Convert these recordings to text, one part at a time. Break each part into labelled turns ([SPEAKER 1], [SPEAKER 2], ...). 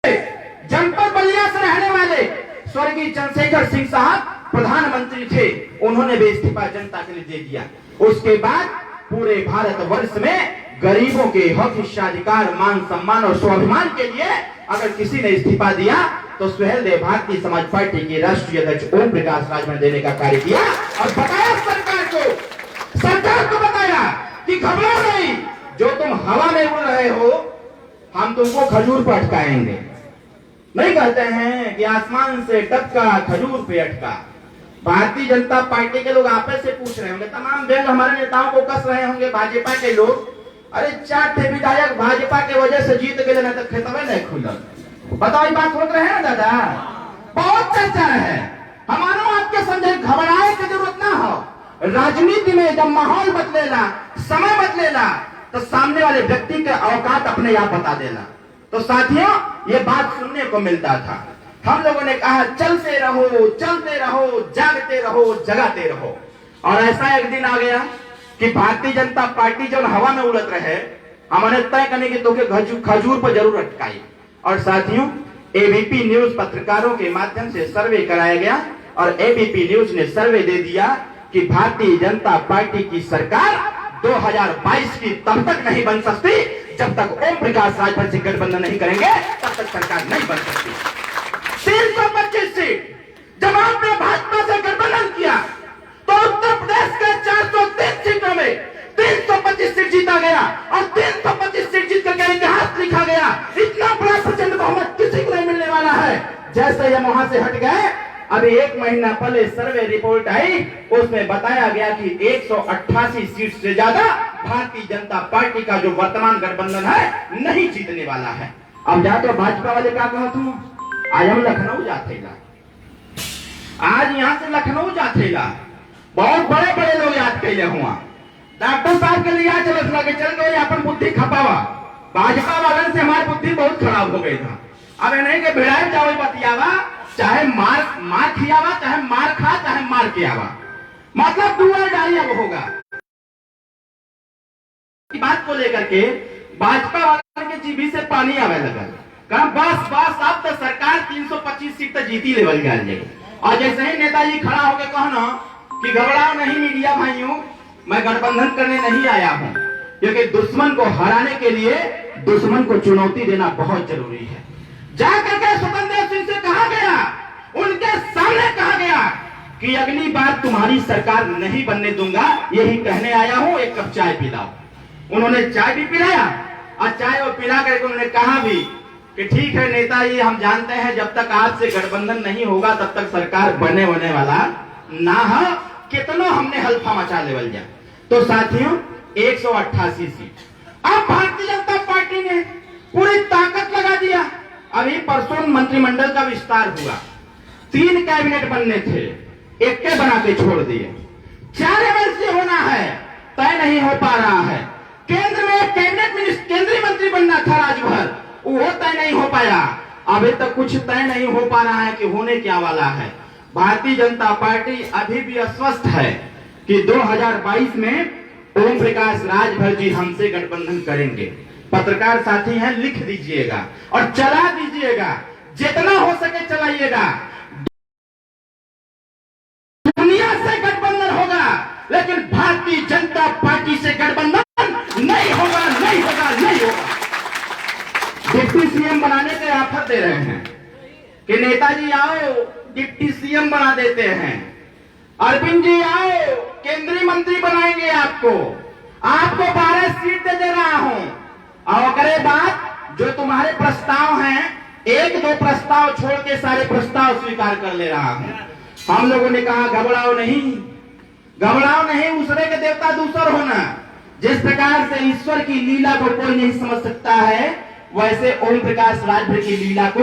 [SPEAKER 1] जनपद बलिया से रहने वाले स्वर्गीय चंद्रशेखर सिंह साहब प्रधानमंत्री थे, उन्होंने भी इस्तीफा जनता के लिए दे दिया। उसके बाद पूरे भारतवर्ष में गरीबों के हक, हिस्साधिकार, मान सम्मान और स्वाभिमान के लिए अगर किसी ने इस्तीफा दिया तो सुहेल देव भारतीय समाज पार्टी के राष्ट्रीय अध्यक्ष ओम प्रकाश राजभर देने का कार्य किया और बताया सरकार को बताया कि घबराओ नहीं, जो तुम हवा में उड़ रहे हो हम तुमको खजूर पर अटकाएंगे। नहीं कहते हैं कि आसमान से टपका खजूर पे अटका। भारतीय जनता पार्टी के लोग आपस से पूछ रहे होंगे, तमाम व्यंग हमारे नेताओं को कस रहे होंगे भाजपा के लोग, अरे 4 थे विधायक भाजपा के वजह से जीत गए, नहीं तो खेतवे नहीं खुलल। बताओ, ये बात सोच रहे हैं ना दादा, बहुत चर्चा है। हमारा आपके समझे घबराए की जरूरत ना हो। राजनीति में जब माहौल बदलेला, समय बदलेला, तो सामने वाले व्यक्ति का औकात अपने आप बता देना। तो साथियों, ये बात सुनने को मिलता था। हम लोगों ने कहा चलते रहो, जागते रहो, जगाते रहो। और ऐसा एक दिन आ गया कि भारतीय जनता पार्टी जब हवा में उड़त रहे, हमने तय करने की तो खजूर पर जरूर अटकाई। और साथियों, एबीपी न्यूज पत्रकारों के माध्यम से सर्वे कराया गया और एबीपी न्यूज ने सर्वे दे दिया कि भारतीय जनता पार्टी की सरकार 2022 की तब तक नहीं बन सकती जब तक ओम प्रकाश राजभर से गठबंधन नहीं करेंगे, तब तक सरकार नहीं बन सकती। 325 सीट जब आपने भाजपा से गठबंधन किया तो उत्तर प्रदेश के 403 सीटों में 325 सीट जीता गया और 325 सीट जीत करके इतिहास लिखा गया। इतना बड़ा प्रचंड बहुमत किसी को नहीं मिलने वाला है। जैसे हम वहां से हट गए, अभी 1 महीना पहले सर्वे रिपोर्ट आई, उसमें बताया गया कि 188 सीट से ज्यादा भारतीय जनता पार्टी का जो वर्तमान गठबंधन है नहीं जीतने वाला है। अब जा तो भाजपा वाले क्या कहा तुम, आज हम लखनऊ जाते, आज यहां से लखनऊ जाते, बहुत बड़े बड़े लोग याद कैले हुआ, डॉक्टर साहब के लिए याद चल गए अपन बुद्धि खपावा। भाजपा वाले से हमारी बुद्धि बहुत खराब हो गई था। अब नहीं कि भिड़ाई जाओ बतियावा, चाहे मार खियावा, चाहे मार खा, चाहे मार के आवा, मतलब दुआ डाली अब होगा। बात को लेकर के भाजपा वाले के जीभी से पानी आवे लगा, कहा बस अब तो सरकार 325 सीट तक जीती लेवल गई। और जैसे ही नेताजी खड़ा होकर कहना कि घबराओ नहीं मीडिया भाइयों, मैं गठबंधन करने नहीं आया हूं, क्योंकि दुश्मन को हराने के लिए दुश्मन को चुनौती देना बहुत जरूरी है। जाकर के स्वतंत्र सिंह से कहा गया, उनके सामने कहा गया कि अगली बार तुम्हारी सरकार नहीं बनने दूंगा, यही कहने आया हूं, एक कप चाय पिलाओ। उन्होंने चाय भी पिलाया और चाय और पिला करके उन्होंने कहा भी कि ठीक है नेताजी, हम जानते हैं जब तक आपसे गठबंधन नहीं होगा तब तक सरकार बनने वाला ना हो, कितना हमने हल्फा मचा लेवल जा। तो साथियों, 188 सीट। अब भारतीय जनता पार्टी ने पूरी ताकत लगा दिया। अभी परसों मंत्रिमंडल का विस्तार हुआ, 3 कैबिनेट बनने थे, एक के बना के छोड़ दिए। 4 एमएलसी होना है, तय नहीं हो पा रहा है। केंद्र में केंद्रीय मंत्री बनना था राजभर, वो तय नहीं हो पाया। अभी तक कुछ तय नहीं हो पा रहा है कि होने क्या वाला है। भारतीय जनता पार्टी अभी भी अस्वस्थ है कि 2022 में ओम प्रकाश राजभर जी हमसे गठबंधन करेंगे। पत्रकार साथी हैं, लिख दीजिएगा और चला दीजिएगा, जितना हो सके चलाइएगा। दुनिया से गठबंधन होगा, लेकिन भारतीय जनता पार्टी से गठबंधन नहीं होगा, नहीं होगा, नहीं होगा। डिप्टी सीएम बनाने के ऑफर दे रहे हैं कि नेताजी आओ डिप्टी सीएम बना देते हैं, अरविंद जी आओ केंद्रीय मंत्री बनाएंगे आपको 12 सीट दे रहा हूं। और अगर बात जो तुम्हारे प्रस्ताव हैं, 1-2 प्रस्ताव छोड़ के सारे प्रस्ताव स्वीकार कर ले रहा हूं। हम लोगों ने कहा घबराओ नहीं, उसरे के देवता दूसर होना। जिस प्रकार से ईश्वर की लीला को कोई नहीं समझ सकता है, वैसे ओम प्रकाश राजभर की लीला को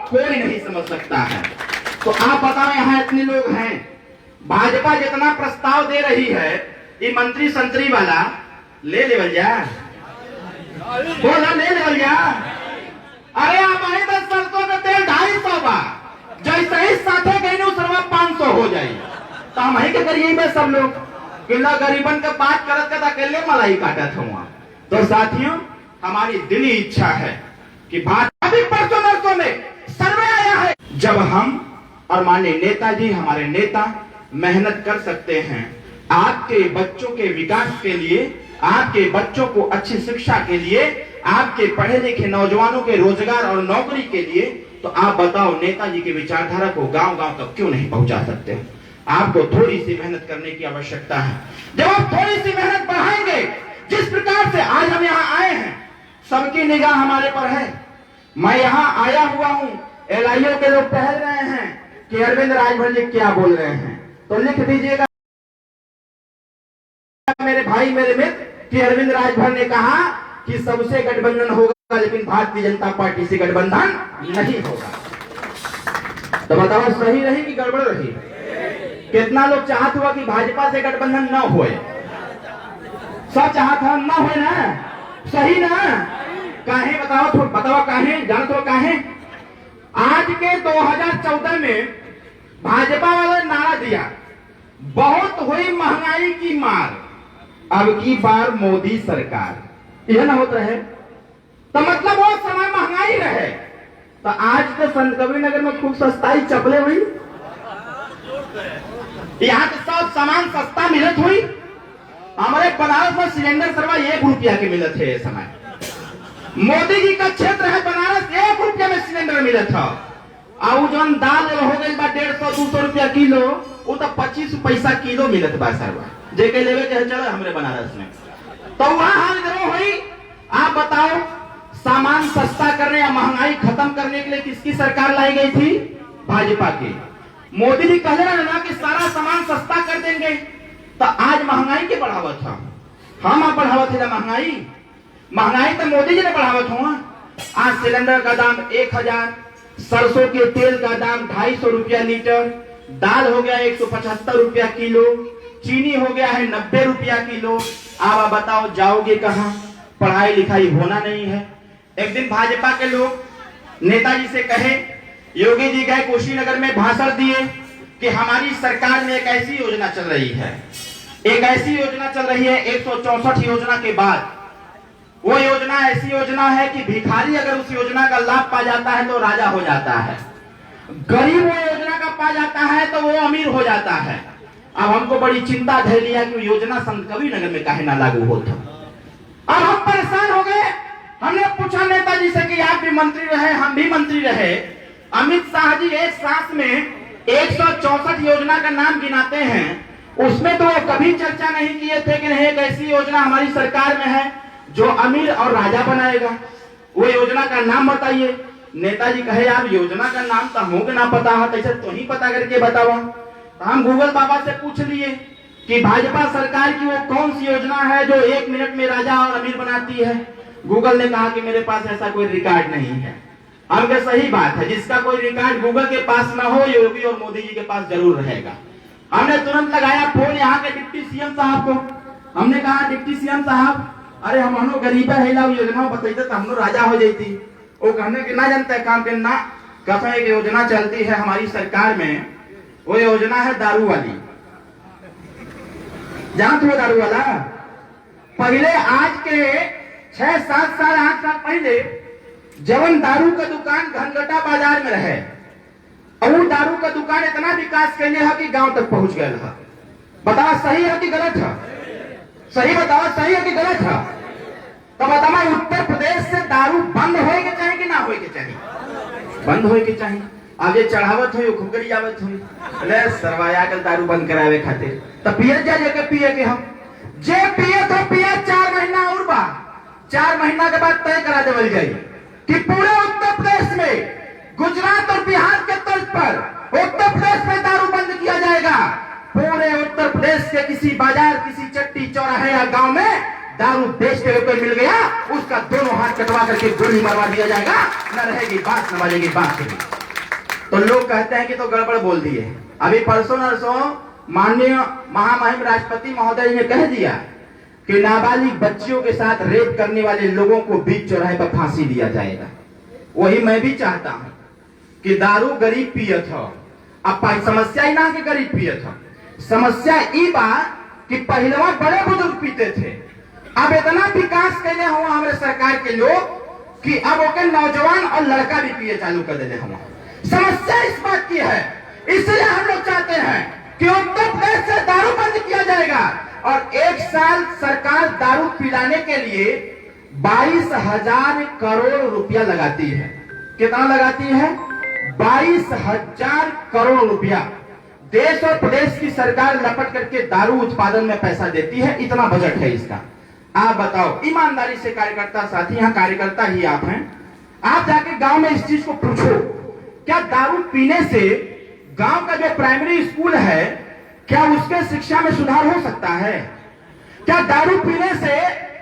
[SPEAKER 1] कोई नहीं समझ सकता है। तो आप बताओ, यहाँ इतने लोग हैं, भाजपा जितना प्रस्ताव दे रही है, ये मंत्री संतरी वाला ले लेवल जा, बोला ले लेवल जा। अरे आप आए 10 सरसों का तेल 250 बा, जैसे ही साथे गई 500 हो जाए, तो हम ही के गरीब है सब लोग, किला गरीबन के बात करत अकेले मलाई काटत हुआ। तो साथियों, हमारी दिली इच्छा है कि भाजपा भी परसों नरसों में और माननीय नेताजी हमारे नेता मेहनत कर सकते हैं आपके बच्चों के विकास के लिए, आपके बच्चों को अच्छी शिक्षा के लिए, आपके पढ़े लिखे नौजवानों के रोजगार और नौकरी के लिए। तो आप बताओ नेताजी की विचारधारा को गांव गांव तक क्यों नहीं पहुंचा सकते? आपको थोड़ी सी मेहनत करने की आवश्यकता है। जब आप थोड़ी सी मेहनत बढ़ाएंगे, जिस प्रकार से आज हम यहाँ आए हैं, सबकी निगाह हमारे पर है। मैं यहाँ आया हुआ हूँ, LIO के लोग टहल रहे हैं कि अरविंद राजभर जी क्या बोल रहे हैं, तो लिख दीजिएगा मेरे भाई मेरे मित्र कि अरविंद राजभर ने कहा कि सबसे गठबंधन होगा लेकिन भारतीय जनता पार्टी से गठबंधन नहीं होगा। तो बताओ सही रही कि गड़बड़ रही? कितना लोग चाहत हुआ कि भाजपा से गठबंधन न होए? सब चाहत हम ना होए ना, सही ना? काहे बताओ, बताओ काहे, जानते हो काहे? आज के 2014 में भाजपा वाले नारा दिया, बहुत हुई महंगाई की मार, अब की बार मोदी सरकार, यह ना होता है। तो मतलब वो समय महंगाई रहे, तो आज तो संत कबीर नगर में खूब सस्ताई चपले हुई, यहाँ तो सब सामान सस्ता मिलत हुई। हमारे बनारस में सिलेंडर सरवा 1 रुपया के मिलत है। इस समय मोदी जी का क्षेत्र है बनारस, 1 रुपया में सिलेंडर मिलत था। और जो दाल हो गई बा 150-200 रुपया किलो, वो तो 25 पैसा किलो मिलत बा सरवा, जेके लेवे के चलो हमरे बनारस में। तो वहां हाल जरूर हुई। आप बताओ सामान सस्ता करने या महंगाई खत्म करने के लिए किसकी सरकार लाई गई थी? भाजपा की। मोदी जी कह रहे ना कि सारा सामान सस्ता कर देंगे, तो आज महंगाई के बढ़ावत था, हम आप बढ़ावत है महंगाई? महंगाई तो मोदी जी ने बढ़ावत हुआ। आज सिलेंडर का दाम 1000, सरसों के तेल का दाम 250 रुपया लीटर, दाल हो गया 175 रुपया किलो, चीनी हो गया है 90 रुपया किलो। आप बताओ जाओगे कहां? पढ़ाई लिखाई होना नहीं है। एक दिन भाजपा के लोग नेताजी से कहे, योगी जी गए कुशीनगर में भाषण दिए कि हमारी सरकार में एक ऐसी योजना चल रही है, एक ऐसी योजना चल रही है 164 योजना के बाद। वो योजना ऐसी योजना है कि भिखारी अगर उस योजना का लाभ पा जाता है तो राजा हो जाता है, गरीब वो योजना का पा जाता है तो वो अमीर हो जाता है। अब हमको बड़ी चिंता धर लिया कि योजना संत कबीर नगर में काहे ना लागू होता। अब हम परेशान हो गए। हमने पूछा नेताजी से कि आप भी मंत्री रहे, हम भी मंत्री रहे। अमित शाह जी एक सांस में 164 योजना का नाम गिनाते हैं, उसमें तो वो कभी चर्चा नहीं किए थे कि नहीं एक ऐसी योजना हमारी सरकार में है जो अमीर और राजा बनाएगा। वो योजना का नाम बताइए। नेताजी कहे यार योजना का नाम तो हमको ना पता है, तैसे तो ही पता करके बताओ। हम गूगल बाबा से पूछ लिए कि भाजपा सरकार की वो कौन सी योजना है जो 1 मिनट में राजा और अमीर बनाती है। गूगल ने कहा कि मेरे पास ऐसा कोई रिकॉर्ड नहीं है। हम कहे सही बात है, जिसका कोई रिकॉर्ड गूगल के पास ना हो, योगी और मोदी जी के पास जरूर रहेगा। हमने तुरंत लगाया फोन यहाँ के डिप्टी सीएम साहब को। हमने कहा डिप्टी सीएम साहब, अरे हम गरीबा है योजना बताइए तो हम राजा हो जाती। वो कहने की ना जानते काम के ना, कहते एक योजना चलती है हमारी सरकार में, वो योजना है दारू वाली। जानते हो दारू वाला? पहले आज के 6-7 साल 8 साल पहले जवन दारू का दुकान घनघटा बाजार में रहे, और वो दारू का दुकान इतना विकास कैले है कि गांव तक पहुंच गया है। बताओ सही है कि गलत है? सही बताओ, सही है कि गलत है? तो बताओ उत्तर प्रदेश से दारू बंद होए के चाहिए कि ना होए के चाहिए? बंद होए के चाहिए। अब ये चढ़ावत हुई खुगड़ी आवत हुई, अरे सरवाया कर दारू बंद करावे खातिर तो पिए जा के पिए के हम जे पिए तो पिए 4 महीना और बा, 4 महीना के बाद तय करा देवल जाए कि पूरे उत्तर प्रदेश में, गुजरात और बिहार के तर्ज पर उत्तर प्रदेश में दारू बंद किया जाएगा। पूरे उत्तर प्रदेश के किसी बाजार, किसी चट्टी चौराहे या गांव में दारू बेचते हुए कोई मिल गया, उसका दोनों हाथ कटवा करके गोली मरवा दिया जाएगा, न रहेगी बात, न बजेगी बात। तो लोग कहते हैं कि तो गड़बड़ बोल दिए। अभी परसों नरसों माननीय महामहिम राष्ट्रपति महोदय ने कह दिया कि नाबालिग बच्चियों के साथ रेप करने वाले लोगों को बीच चौराहे पर फांसी दिया जाएगा। वही मैं भी चाहता हूं कि दारू गरीब पियत हो। अब समस्या ही ना कि गरीब पियत हो, समस्या ई बा कि पहलवा बड़े बुजुर्ग पीते थे। अब इतना विकास कैले हुआ हमारे सरकार के लोग कि अब ओके नौजवान और लड़का भी पिए चालू कर देने हुआ। समस्या इस बात की है इसलिए हम लोग चाहते हैं कि उत्तर प्रदेश से दारू बंद किया जाएगा। और एक साल सरकार दारू पिलाने के लिए 22,000 करोड़ रुपया लगाती है। कितना लगाती है? 22,000 करोड़ रुपया देश और प्रदेश की सरकार लपट करके दारू उत्पादन में पैसा देती है। इतना बजट है इसका। आप बताओ, ईमानदारी से कार्यकर्ता साथी, यहाँ कार्यकर्ता ही आप हैं, आप जाके गांव में इस चीज को पूछो, क्या दारू पीने से गांव का जो प्राइमरी स्कूल है, क्या उसके शिक्षा में सुधार हो सकता है? क्या दारू पीने से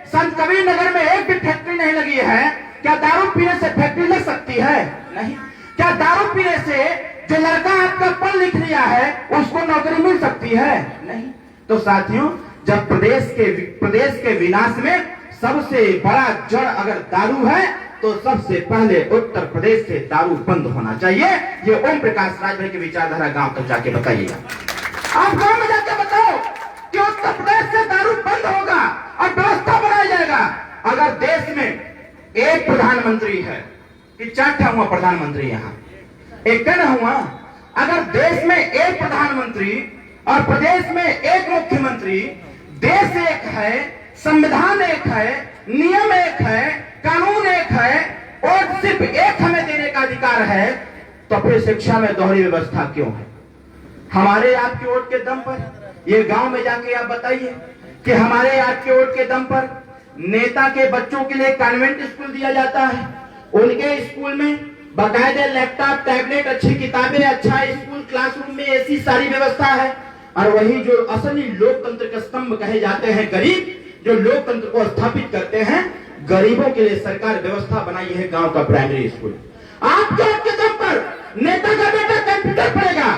[SPEAKER 1] संत कबीर नगर में एक भी फैक्ट्री नहीं लगी है? क्या दारू पीने से फैक्ट्री लग सकती है? नहीं। क्या दारू पीने से जो लड़का आपका पढ़ लिख लिया है उसको नौकरी मिल सकती है? नहीं। तो साथियों, जब प्रदेश के विनाश में सबसे बड़ा जड़ अगर दारू है, तो सबसे पहले उत्तर प्रदेश से दारू बंद होना चाहिए। ये ओम प्रकाश राजभर की विचारधारा गांव तक जाके बताइएगा। आप गांव में जाके बताओ कि उत्तर प्रदेश से दारू बंद होगा और व्यवस्था बनाया जाएगा। अगर देश में एक प्रधानमंत्री है कि 4 हुआ प्रधानमंत्री, यहाँ एक न हुआ, अगर देश में एक प्रधानमंत्री और प्रदेश में एक मुख्यमंत्री, देश एक है, संविधान एक है, नियम एक है, कानून एक है और सिर्फ एक हमें देने का अधिकार है, तो फिर शिक्षा में दोहरी व्यवस्था क्यों है? हमारे आपके वोट के दम पर, ये गांव में जाके आप बताइए कि हमारे आपके वोट के दम पर नेता के बच्चों के लिए कॉन्वेंट स्कूल दिया जाता है। उनके स्कूल में बाकायदे लैपटॉप, टैबलेट, अच्छी किताबें, अच्छा स्कूल, क्लासरूम में ऐसी सारी व्यवस्था है। और वही जो असली लोकतंत्र के स्तंभ कहे जाते हैं गरीब, जो लोकतंत्र को स्थापित करते हैं, गरीबों के लिए सरकार व्यवस्था बनाई है गांव का प्राइमरी स्कूल। आपके दम पर नेता का बेटा कंप्यूटर पढ़ेगा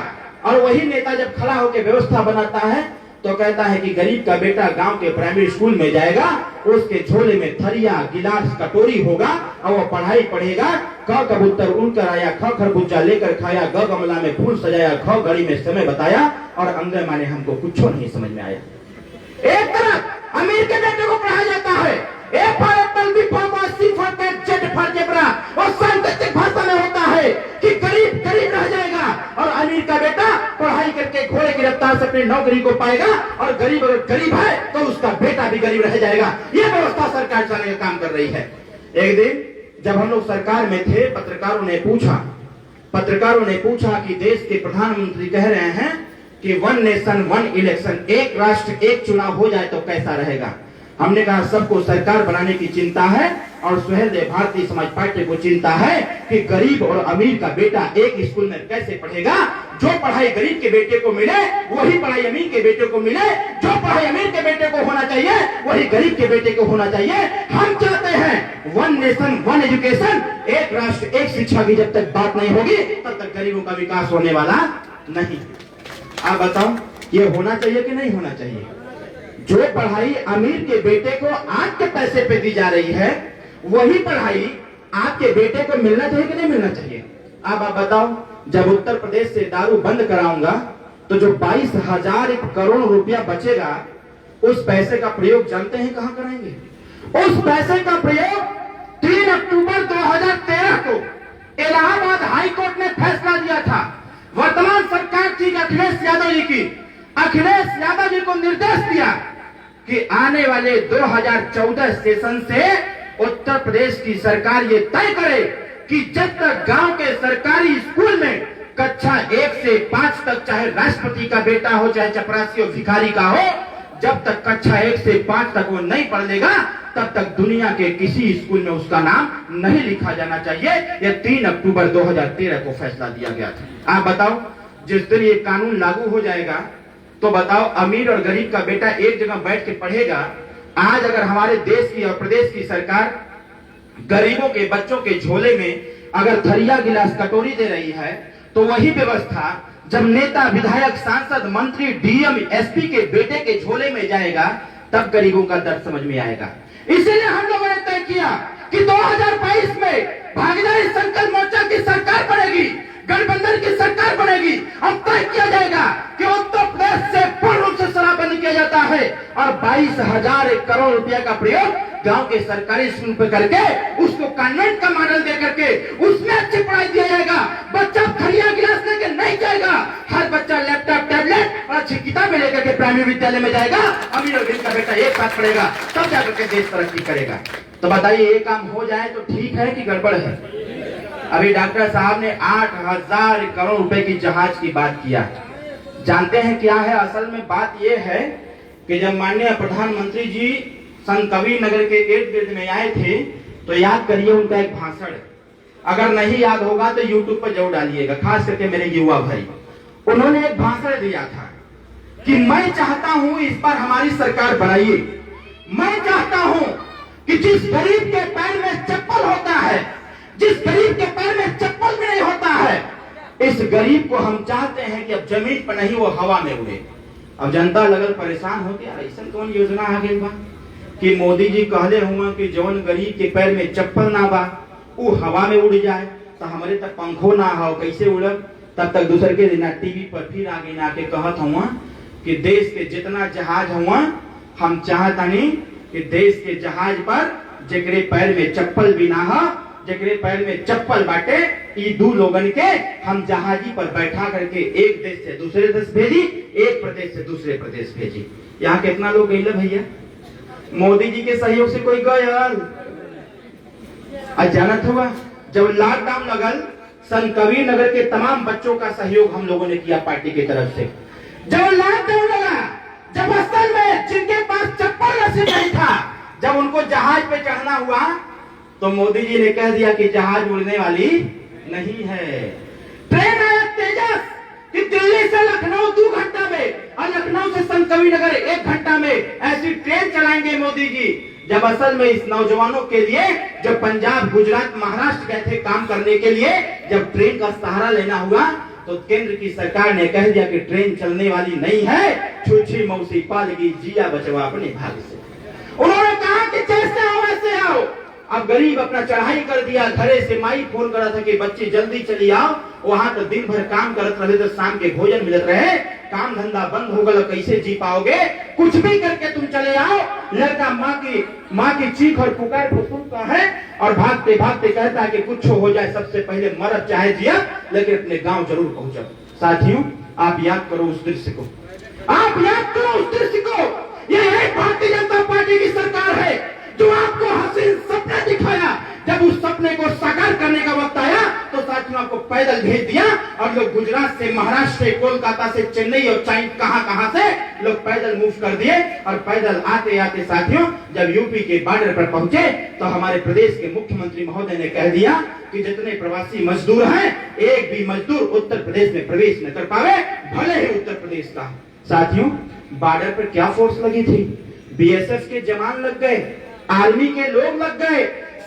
[SPEAKER 1] और वही नेता जब खड़ा होकर व्यवस्था बनाता है तो कहता है कि गरीब का बेटा गांव के प्राइमरी स्कूल में जाएगा, उसके झोले में थरिया, गिलास, कटोरी होगा और वो पढ़ाई पढ़ेगा। क कबूतर उड़कर आया, ख खरबूजा लेकर खाया, ग गमला में फूल सजाया, ख घड़ी में समय बताया और अंग्रेज माने हमको कुछ नहीं समझ में आया। एक तरफ अमीर के बेटे को पढ़ाया जाता है, A for apple, B for boy, C for cat, Z for zebra, और सांकेतिक भाषा में होता है कि गरीब गरीब रह जाएगा और अमीर का बेटा पढ़ाई करके घोड़े की रफ्तार से अपनी नौकरी को पाएगा, और गरीब अगर गरीब है तो उसका बेटा भी गरीब रह जाएगा। यह व्यवस्था सरकार चलाने का काम कर रही है। एक दिन जब हम लोग सरकार में थे, पत्रकारों ने पूछा कि देश के प्रधानमंत्री कह रहे हैं कि 1 नेशन 1 इलेक्शन, एक राष्ट्र एक चुनाव हो जाए तो कैसा रहेगा। हमने कहा सबको सरकार बनाने की चिंता है और सुहेलदेव भारतीय समाज पार्टी को चिंता है कि गरीब और अमीर का बेटा एक स्कूल में कैसे पढ़ेगा। जो पढ़ाई गरीब के बेटे को मिले वही पढ़ाई अमीर के बेटे को मिले, जो पढ़ाई अमीर के बेटे को होना चाहिए वही गरीब के बेटे को होना चाहिए। हम चाहते हैं 1 नेशन 1 एजुकेशन, एक राष्ट्र एक शिक्षा की जब तक बात नहीं होगी तब तक गरीबों का विकास होने वाला नहीं। आप बताओ ये होना चाहिए कि नहीं होना चाहिए? जो पढ़ाई अमीर के बेटे को आपके पैसे पे दी जा रही है वही पढ़ाई आपके बेटे को मिलना चाहिए कि नहीं मिलना चाहिए? अब आप बताओ, जब उत्तर प्रदेश से दारू बंद कराऊंगा तो जो 22,000 करोड़ रुपया बचेगा, उस पैसे का प्रयोग जानते हैं कहां करेंगे? उस पैसे का प्रयोग 3 अक्टूबर 2013 को इलाहाबाद हाई कोर्ट ने फैसला दिया था। वर्तमान सरकार थी अखिलेश यादव जी की, अखिलेश यादव जी को निर्देश दिया कि आने वाले 2014 सेशन से उत्तर प्रदेश की सरकार ये तय करे कि जब तक गांव के सरकारी स्कूल में कक्षा 1 से 5 तक, चाहे राष्ट्रपति का बेटा हो चाहे चपरासी और भिखारी का हो, जब तक कक्षा 1 से 5 तक वो नहीं पढ़ लेगा तब तक दुनिया के किसी स्कूल में उसका नाम नहीं लिखा जाना चाहिए। यह 3 अक्टूबर 2013 को फैसला दिया गया था। आप बताओ, जिस दिन ये कानून लागू हो जाएगा तो बताओ अमीर और गरीब का बेटा एक जगह बैठ के पढ़ेगा। आज अगर हमारे देश की और प्रदेश की सरकार गरीबों के बच्चों के झोले में अगर थरिया, गिलास, कटोरी दे रही है, तो वही व्यवस्था जब नेता, विधायक, सांसद, मंत्री, डीएम, एसपी के बेटे के झोले में जाएगा तब गरीबों का दर्द समझ में आएगा। इसीलिए हम लोगों ने तय किया कि 2022 में भागीदारी संकल्प मोर्चा की सरकार बनेगी, गठबंधन की सरकार बनेगी। अब तय किया जाएगा कि उत्तर प्रदेश से पूर्ण रूप से शराबबंदी किया जाता है और 22,000 करोड़ रुपया का प्रयोग गांव के सरकारी स्कूल पे करके उसको कॉन्वेंट का मॉडल दे करके उसमें अच्छी पढ़ाई दिया जाएगा। बच्चा थरिया गिलास लेके नहीं जाएगा, प्राइमरी विद्यालय में जाएगा, अमीर और गरीब का बेटा एक साथ पढ़ेगा, तब जाकर के देश तरक्की करेगा। तो बताइए, ये काम हो जाए तो ठीक है कि गड़बड़ है? अभी डॉक्टर साहब ने 8,000 करोड़ रुपए की जहाज की बात किया। जानते हैं क्या है? असल में बात यह है कि जब माननीय प्रधानमंत्री जी संत कबीर नगर के इर्द गिर्द में आए थे, तो याद करिए उनका एक भाषण, अगर नहीं याद होगा तो यूट्यूब पर जरूर डालिएगा, खास करके मेरे युवा भाई। उन्होंने एक भाषण दिया था कि मैं चाहता हूं इस पर हमारी सरकार बनाइए। मैं चाहता हूं कि जिस गरीब के पैर में चप्पल होता है, जिस गरीब के पैर में चप्पल भी नहीं होता है, इस गरीब को हम चाहते हैं कि अब जमीन पर नहीं, वो हवा में उड़े। अब जनता लगल परेशान होती है, ऐसा कौन योजना आ गई बा कि मोदी जी कहले हुआ कि जौन गरीब के पैर में चप्पल ना बा वो हवा में उड़ जाए, तो हमारे तक पंखो ना हो, कैसे उड़ब? तब तक दूसर के दिन टीवी पर फिर आगे ना के कहत हुआ कि देश के जितना जहाज हुआ, हम चाहतानी कि देश के जहाज पर जेकरे पैर में चप्पल भी ना हो, जेकरे पैर में चप्पल बाटे, ई दू लोगन के हम जहाजी पर बैठा करके एक देश से दूसरे देश भेजी, एक प्रदेश से दूसरे प्रदेश भेजी। यहाँ कितना लोग गए भैया? मोदी जी के सहयोग से कोई गयल? अचानक हुआ जब लॉकडाउन लगल, संत कबीर नगर के तमाम बच्चों का सहयोग हम लोगों ने किया पार्टी की तरफ से। जब लॉकडाउन लगा, जब असल में जिनके पास चप्पल नसीब नहीं था, जब उनको जहाज पे चढ़ना हुआ, तो मोदी जी ने कह दिया कि जहाज उड़ने वाली नहीं है। ट्रेन आया तेजस कि दिल्ली से लखनऊ 2 घंटा में और लखनऊ से संत कबीर नगर 1 घंटा में, ऐसी ट्रेन चलाएंगे मोदी जी। जब असल में इस नौजवानों के लिए जब पंजाब, गुजरात, महाराष्ट्र गए थे काम करने के लिए, जब ट्रेन का सहारा लेना हुआ, तो केंद्र की सरकार ने कह दिया कि ट्रेन चलने वाली नहीं है, छुच्छी मौसी पालगी, जिया बचवा अपने भाग से। उन्होंने कहा कि जैसे आओ वैसे आओ। अब गरीब अपना चढ़ाई कर दिया, घरे से माई फोन करा था कि बच्ची जल्दी चली आओ, वहां तो दिन भर काम करत रहे, तो शाम के भोजन मिलत रहे, काम धंधा बंद हो गया, कैसे जी पाओगे? कुछ भी करके तुम चले आओ। लड़का माँ की चीख और पुकार को सुनता है और भागते भागते कहता है कि कुछ हो जाए, सबसे पहले मरब चाहे जिया, लेकिन अपने गांव जरूर पहुंचब। साथियों, आप याद करो उस दृश्य को, आप याद करो उस दृश्य को। यह भारतीय जनता पार्टी की सरकार है जो आपको हसीन सपना दिखाया। जब उस सपने को साकार करने का वक्त आया, तो साथियों आपको पैदल भेज दिया और लोग गुजरात से, महाराष्ट्र से, कोलकाता से, चेन्नई और चाइन कहां से लोग पैदल मूव कर दिए। और पैदल आते आते साथियों जब यूपी के बॉर्डर पर पहुंचे, तो हमारे प्रदेश के मुख्यमंत्री महोदय ने कह दिया कि जितने प्रवासी मजदूर हैं, एक भी मजदूर उत्तर प्रदेश में प्रवेश न कर पावे, भले ही उत्तर प्रदेश का। साथियों, बॉर्डर पर क्या फोर्स लगी थी? बीएसएफ के जवान लग गए, आर्मी के लोग लग गए,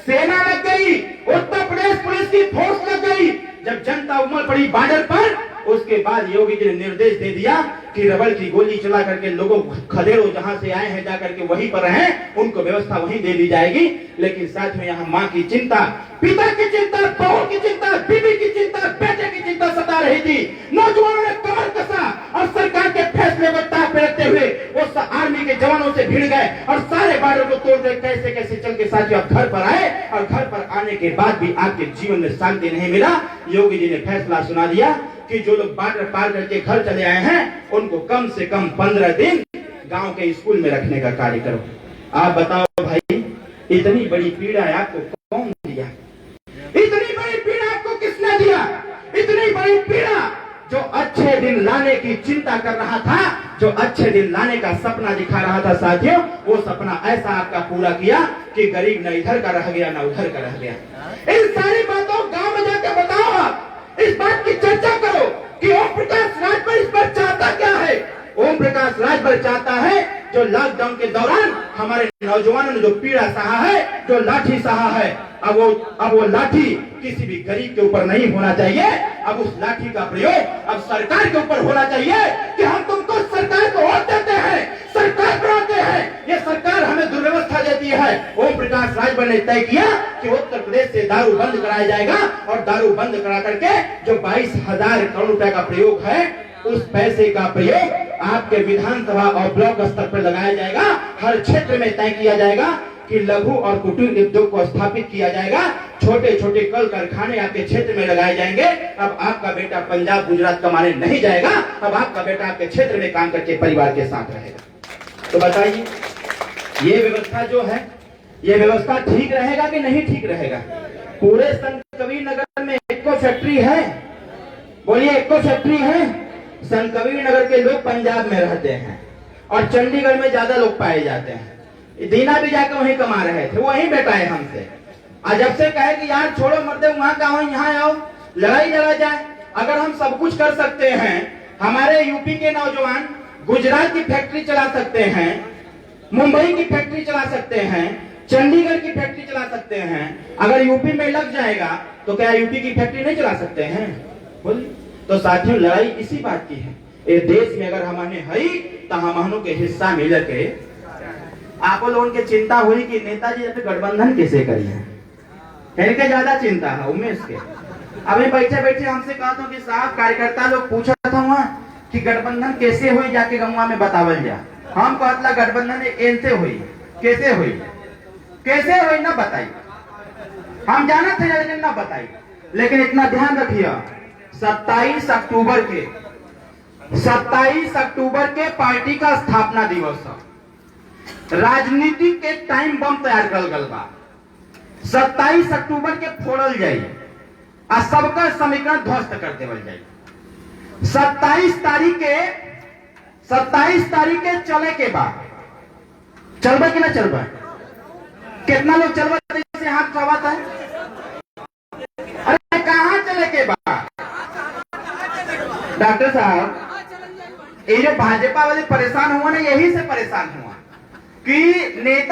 [SPEAKER 1] सेना लग गई, उत्तर प्रदेश पुलिस की फोर्स लग गई। जब जनता उमड़ पड़ी बॉर्डर पर, उसके बाद योगी जी ने निर्देश दे दिया कि रबड़ की गोली चला करके लोगों खदेड़ो, जहां से आए हैं जाकर के वहीं पर रहें, उनको व्यवस्था वहीं दे दी जाएगी। लेकिन साथ में यहाँ माँ की चिंता, पिता की चिंता, बहू की चिंता, बीवी की चिंता, बेटे की चिंता सता रही थी। नौजवानों ने कमर कसा और सरकार के फैसले को ताक पे रखते हुए वो आर्मी के जवानों से भिड़ गए और सारे बॉर्डर को तोड़ दे, कैसे कैसे चल के साथियों आप घर पर आए। और घर पर आने के बाद भी आपके जीवन में शांति नहीं मिला। योगी जी ने फैसला सुना दिया कि जो लोग बॉर्डर पार करके घर चले आए हैं, उनको कम से कम 15 दिन गांव के स्कूल में रखने का कार्य करो। आप बताओ भाई, इतनी बड़ी पीड़ा आपको कौन दिया? इतनी बड़ी पीड़ा आपको किसने दिया? इतनी बड़ी पीड़ा जो अच्छे दिन लाने की चिंता कर रहा था, जो अच्छे दिन लाने का सपना दिखा रहा था साथियों, वो सपना ऐसा आपका पूरा किया कि गरीब न इधर का रह गया, न उधर का रह गया। इन सारी बातों गांव में जाकर बताओ, आप इस बात की चर्चा करो कि ओम प्रकाश राजभर इस पर चाहता क्या है। ओम प्रकाश राजभर चाहता है जो लॉकडाउन के दौरान हमारे नौजवानों ने जो पीड़ा सहा है, जो लाठी सहा है, अब वो लाठी किसी भी गरीब के ऊपर नहीं होना चाहिए। अब उस लाठी का प्रयोग अब सरकार के ऊपर होना चाहिए कि हम तुमको सरकार को वोट देते हैं, सरकार बनाते हैं, ये सरकार हमें दुर्व्यवस्था देती है। ओम प्रकाश राजभर ने तय किया कि उत्तर प्रदेश से दारू बंद कराया जाएगा और दारू बंद करा करके जो 22,000 करोड़ रुपए का प्रयोग है, उस पैसे का प्रयोग आपके विधानसभा और ब्लॉक स्तर पर लगाया जाएगा। हर क्षेत्र में तय किया जाएगा कि लघु और कुटीर उद्योग को स्थापित किया जाएगा, छोटे छोटे कल कारखाने आपके क्षेत्र में लगाए जाएंगे। अब आपका बेटा पंजाब गुजरात कमाने नहीं जाएगा, अब आपका बेटा आपके क्षेत्र में काम करके परिवार के साथ रहेगा। तो बताइए ये व्यवस्था जो है, ये व्यवस्था ठीक रहेगा कि नहीं ठीक रहेगा? पूरे संत कबीर नगर में इको फैक्ट्री है, बोलिए इको फैक्ट्री है। संत कबीर नगर के लोग पंजाब में रहते हैं और चंडीगढ़ में ज्यादा लोग पाए जाते हैं। दीना भी जाकर वहीं कमा रहे थे, वहीं बेटाए हमसे। आज जब से कहे कि यार छोड़ो मर्दे, वहां का हो यहाँ आओ, लड़ाई लड़ा जाए। अगर हम सब कुछ कर सकते हैं, हमारे यूपी के नौजवान गुजरात की फैक्ट्री चला सकते हैं, मुंबई की फैक्ट्री चला सकते हैं, चंडीगढ़ की फैक्ट्री चला सकते हैं, अगर यूपी में लग जाएगा तो क्या यूपी की फैक्ट्री नहीं चला सकते हैं? बोलिए। तो साथियों लड़ाई इसी बात की है, ये देश में अगर हमने है तो हमनों के हिस्सा मिल के आप लोगों के चिंता हुई कि नेताजी पे गठबंधन कैसे करी है, इनके ज्यादा चिंता है उमेश के। अभी बैठे बैठे हमसे कहा था कि साहब कार्यकर्ता लोग पूछा था वहाँ कि गठबंधन कैसे हुई, जाके गंगा में बतावल जा। हम कहला गठबंधन एनसे हुई, कैसे हुई, कैसे हुई ना बताई, हम जाना थे लेकिन ना बताई। लेकिन इतना ध्यान रखिए 27 अक्टूबर के पार्टी का स्थापना दिवस है, राजनीति के टाइम बम तैयार कर गल बा। 27 अक्टूबर के फोड़ल जाई आ सबका समीकरण ध्वस्त कर देवल जाई। 27 तारीख के चले के बाद चलबा कि ना चलबा? कितना लोग चलबा से हाथ उठावत है? अरे कहां चले के बाद? डॉक्टर साहब ये जो भाजपा वाले परेशान हुआ ना, यही से परेशान हुआ कि नेता